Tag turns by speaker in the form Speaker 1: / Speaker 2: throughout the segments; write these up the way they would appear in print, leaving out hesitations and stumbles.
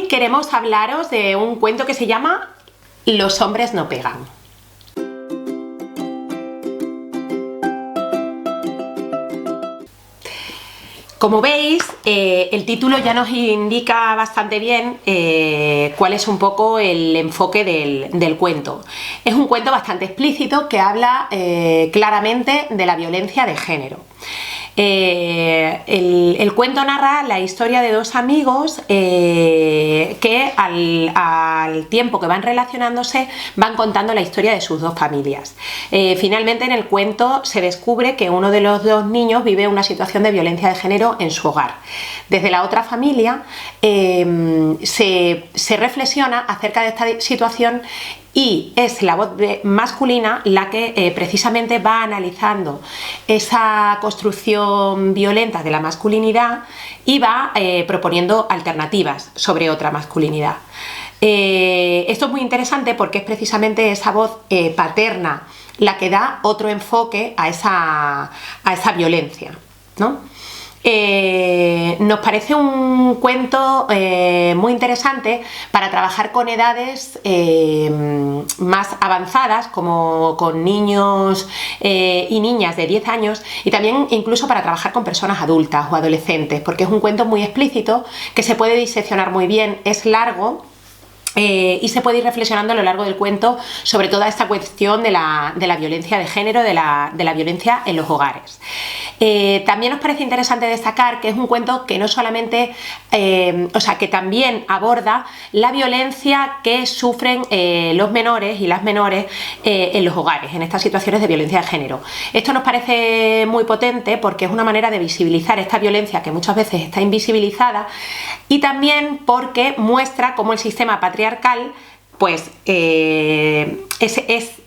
Speaker 1: queremos hablaros de un cuento que se llama Los hombres no pegan. Como veis, el título ya nos indica bastante bien cuál es un poco el enfoque del cuento. Es un cuento bastante explícito que habla claramente de la violencia de género. El cuento narra la historia de dos amigos que al tiempo que van relacionándose van contando la historia de sus dos familias. Finalmente en el cuento se descubre que uno de los dos niños vive una situación de violencia de género en su hogar. Desde la otra familia se reflexiona acerca de esta situación y es la voz masculina la que precisamente va analizando esa construcción violenta de la masculinidad y va proponiendo alternativas sobre otra masculinidad. Esto es muy interesante porque es precisamente esa voz paterna la que da otro enfoque a esa violencia, ¿no? Nos parece un cuento muy interesante para trabajar con edades más avanzadas, como con niños y niñas de 10 años, y también incluso para trabajar con personas adultas o adolescentes, porque es un cuento muy explícito que se puede diseccionar muy bien, es largo. Y se puede ir reflexionando a lo largo del cuento sobre toda esta cuestión de la violencia de género, de la violencia en los hogares. También nos parece interesante destacar que es un cuento que no solamente, que también aborda la violencia que sufren los menores y las menores en los hogares, en estas situaciones de violencia de género. Esto nos parece muy potente porque es una manera de visibilizar esta violencia que muchas veces está invisibilizada, y también porque muestra cómo el sistema patriarcal, pues es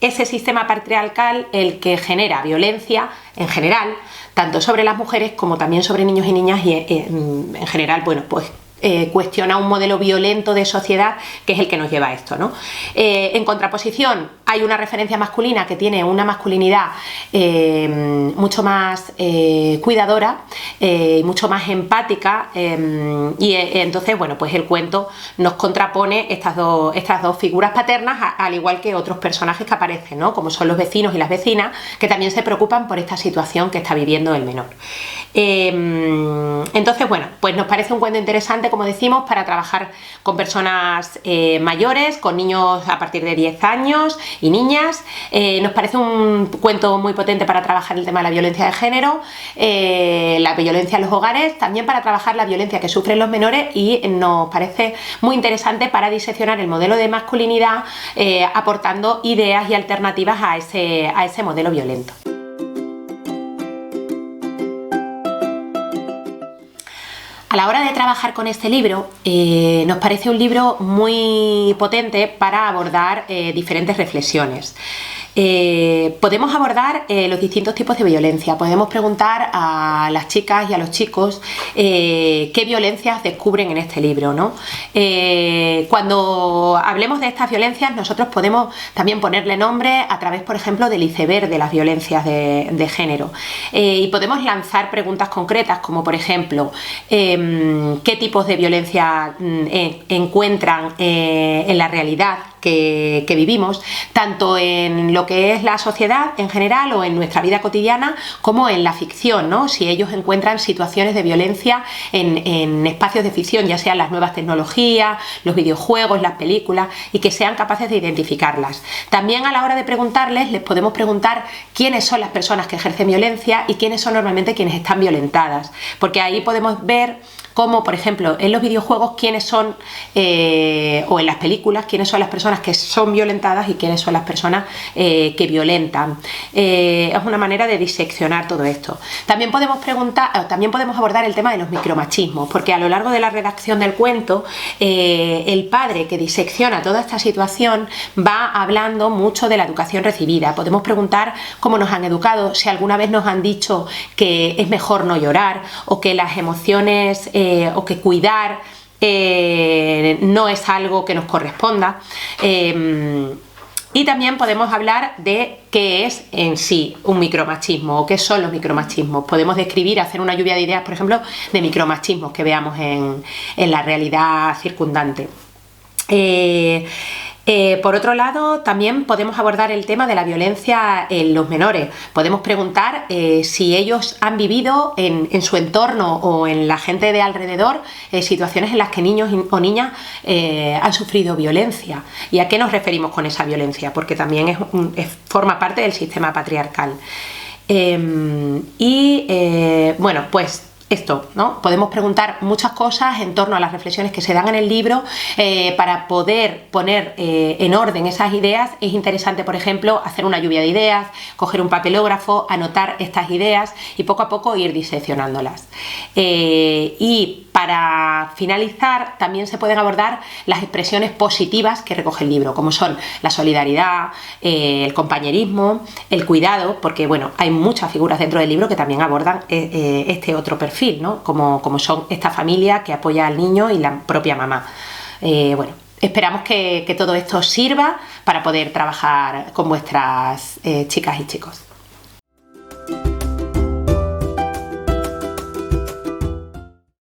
Speaker 1: ese sistema patriarcal el que genera violencia en general, tanto sobre las mujeres como también sobre niños y niñas, y en general, bueno, pues cuestiona un modelo violento de sociedad que es el que nos lleva a esto, ¿no? En contraposición hay una referencia masculina que tiene una masculinidad mucho más cuidadora y mucho más empática, y entonces, bueno, pues el cuento nos contrapone estas dos figuras paternas, al igual que otros personajes que aparecen, ¿no? Como son los vecinos y las vecinas, que también se preocupan por esta situación que está viviendo el menor. Entonces, bueno, pues nos parece un cuento interesante, como decimos, para trabajar con personas mayores, con niños a partir de 10 años y niñas. Nos parece un cuento muy potente para trabajar el tema de la violencia de género, la violencia en los hogares, también para trabajar la violencia que sufren los menores, y nos parece muy interesante para diseccionar el modelo de masculinidad, aportando ideas y alternativas a ese modelo violento. A la hora de trabajar con este libro, nos parece un libro muy potente para abordar diferentes reflexiones. Podemos abordar los distintos tipos de violencia. Podemos preguntar a las chicas y a los chicos qué violencias descubren en este libro, ¿no? Cuando hablemos de estas violencias, nosotros podemos también ponerle nombre a través, por ejemplo, del iceberg de las violencias de género, y podemos lanzar preguntas concretas, como por ejemplo, qué tipos de violencia encuentran en la realidad que vivimos, tanto en lo que es la sociedad en general o en nuestra vida cotidiana, como en la ficción, ¿no? Si ellos encuentran situaciones de violencia en espacios de ficción, ya sean las nuevas tecnologías, los videojuegos, las películas, y que sean capaces de identificarlas. También a la hora de preguntarles, les podemos preguntar quiénes son las personas que ejercen violencia y quiénes son normalmente quienes están violentadas, porque ahí podemos ver cómo, por ejemplo, en los videojuegos quiénes son, o en las películas, quiénes son las personas que son violentadas y quiénes son las personas que violentan. Es una manera de diseccionar todo esto. También podemos abordar el tema de los micromachismos, porque a lo largo de la redacción del cuento, el padre que disecciona toda esta situación va hablando mucho de la educación recibida. Podemos preguntar cómo nos han educado, si alguna vez nos han dicho que es mejor no llorar, o que las emociones o que cuidar no es algo que nos corresponda. Y también podemos hablar de qué es en sí un micromachismo o qué son los micromachismos. Podemos describir, hacer una lluvia de ideas, por ejemplo, de micromachismos que veamos en la realidad circundante. Por otro lado, también podemos abordar el tema de la violencia en los menores. Podemos preguntar si ellos han vivido en su entorno o en la gente de alrededor situaciones en las que niños o niñas han sufrido violencia. ¿Y a qué nos referimos con esa violencia? Porque también forma parte del sistema patriarcal. Bueno, pues esto, ¿no? Podemos preguntar muchas cosas en torno a las reflexiones que se dan en el libro para poder poner en orden esas ideas. Es interesante, por ejemplo, hacer una lluvia de ideas, coger un papelógrafo, anotar estas ideas y poco a poco ir diseccionándolas. Y para finalizar, también se pueden abordar las expresiones positivas que recoge el libro, como son la solidaridad, el compañerismo, el cuidado, porque bueno, hay muchas figuras dentro del libro que también abordan este otro perfil, ¿no? Como son esta familia que apoya al niño y la propia mamá. Bueno, esperamos que todo esto sirva para poder trabajar con vuestras chicas y chicos.